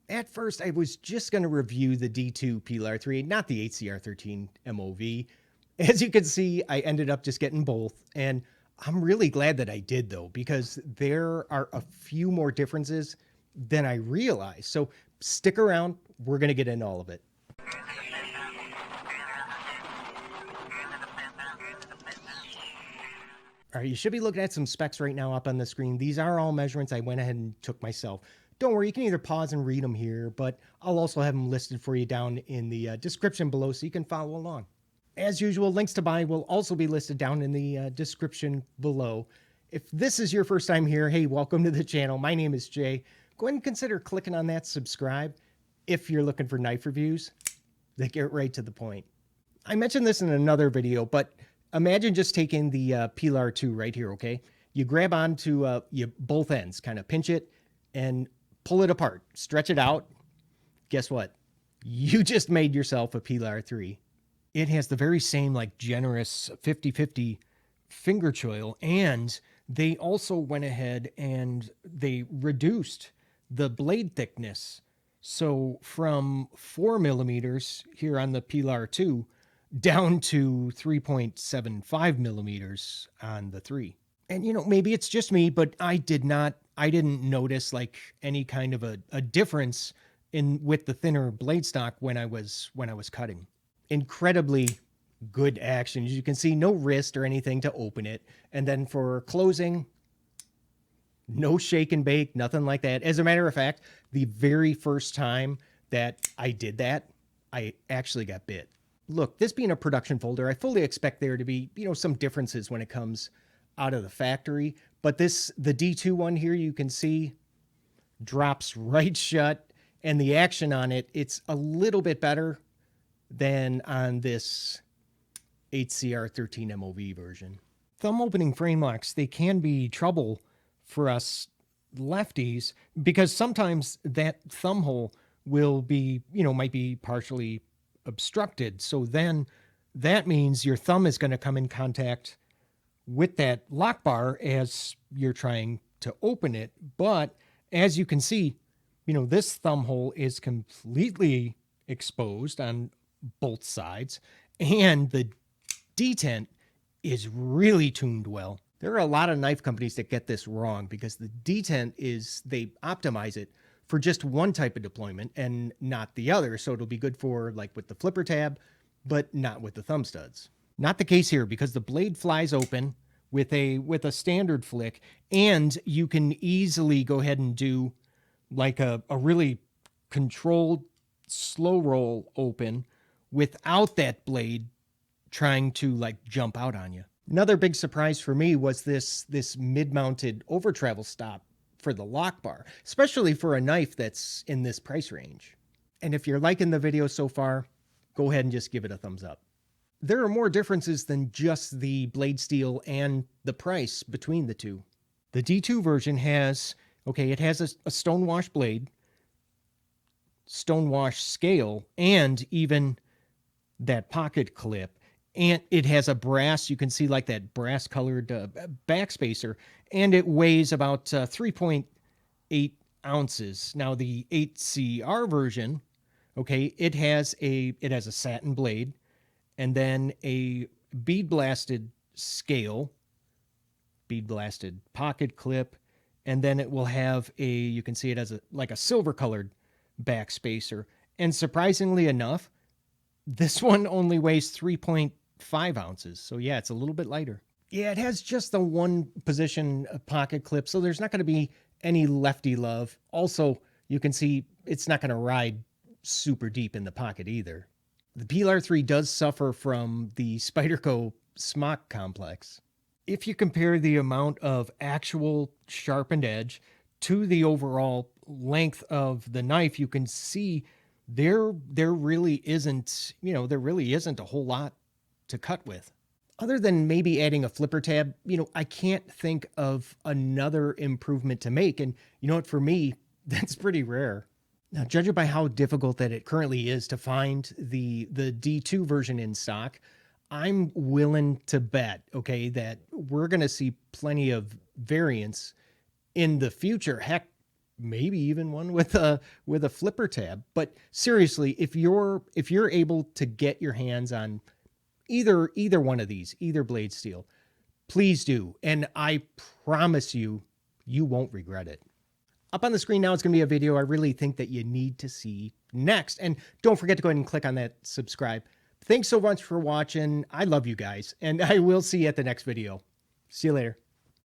At first, I was just going to review the D2 Pilar 3, not the HCR13 MOV. As you can see, I ended up just getting both, and I'm really glad that I did, though, because there are a few more differences than I realized. So stick around. We're going to get into all of it. All right, you should be looking at some specs right now up on the screen. These are all measurements I went ahead and took myself. Don't worry, you can either pause and read them here, but I'll also have them listed for you down in the description below so you can follow along. As usual, links to buy will also be listed down in the description below. If this is your first time here, hey, welcome to the channel. My name is Jay. Go ahead and consider clicking on that subscribe if you're looking for knife reviews that get right to the point. I mentioned this in another video, but imagine just taking the Pilar 2 right here, okay? You grab onto both ends, kind of pinch it and pull it apart, stretch it out. Guess what? You just made yourself a Pilar 3. It has the very same like generous 50-50 finger choil, and they also went ahead and they reduced the blade thickness. So from 4 millimeters here on the Pilar 2 down to 3.75 millimeters on the 3. And you know, maybe it's just me, but I didn't notice like any kind of a difference in with the thinner blade stock when I was cutting. Incredibly good action. As you can see, no wrist or anything to open it. And then for closing, no shake and bake, nothing like that. As a matter of fact, the very first time that I did that, I actually got bit. Look, this being a production folder, I fully expect there to be, you know, some differences when it comes out of the factory. But the D2 one here, you can see drops right shut, and the action on it, it's a little bit better than on this HCR13 MOV version. Thumb opening frame locks, they can be trouble for us lefties because sometimes that thumb hole will be, you know, might be partially obstructed. So then that means your thumb is going to come in contact with that lock bar as you're trying to open it. But as you can see, you know, this thumb hole is completely exposed on both sides, and the detent is really tuned well. There are a lot of knife companies that get this wrong because the detent is, they optimize it for just one type of deployment and not the other. So it'll be good for like with the flipper tab, but not with the thumb studs. Not the case here because the blade flies open with a standard flick, and you can easily go ahead and do like a really controlled slow roll open without that blade trying to like jump out on you. Another big surprise for me was this mid-mounted over travel stop for the lock bar, especially for a knife that's in this price range. And if you're liking the video so far, go ahead and just give it a thumbs up. There are more differences than just the blade steel and the price between the two. The D2 version has, okay, it has a stonewash blade, stonewash scale, and even that pocket clip. And it has a brass, you can see like that brass colored backspacer, and it weighs about 3.8 ounces. Now the 8CR version, okay, it has a satin blade, and then a bead blasted scale, bead blasted pocket clip, and then it will have you can see it as like a silver colored backspacer. And surprisingly enough, this one only weighs 3.5 ounces. So yeah, it's a little bit lighter. Yeah, it has just the one position pocket clip, so there's not going to be any lefty love. Also, you can see it's not going to ride super deep in the pocket either. The Pilar 3 does suffer from the Spyderco Smock complex. If you compare the amount of actual sharpened edge to the overall length of the knife, you can see there really isn't, you know, there really isn't a whole lot to cut with. Other than maybe adding a flipper tab, you know, I can't think of another improvement to make. And you know what, for me, that's pretty rare. Now, judging by how difficult that it currently is to find the D2 version in stock, I'm willing to bet, okay, that we're going to see plenty of variants in the future. Heck, maybe even one with a flipper tab. But seriously, if you're able to get your hands on either one of these, either blade steel, please do. And I promise you, you won't regret it. Up on the screen now is going to be a video I really think that you need to see next. And don't forget to go ahead and click on that subscribe. Thanks so much for watching. I love you guys, and I will see you at the next video. See you later.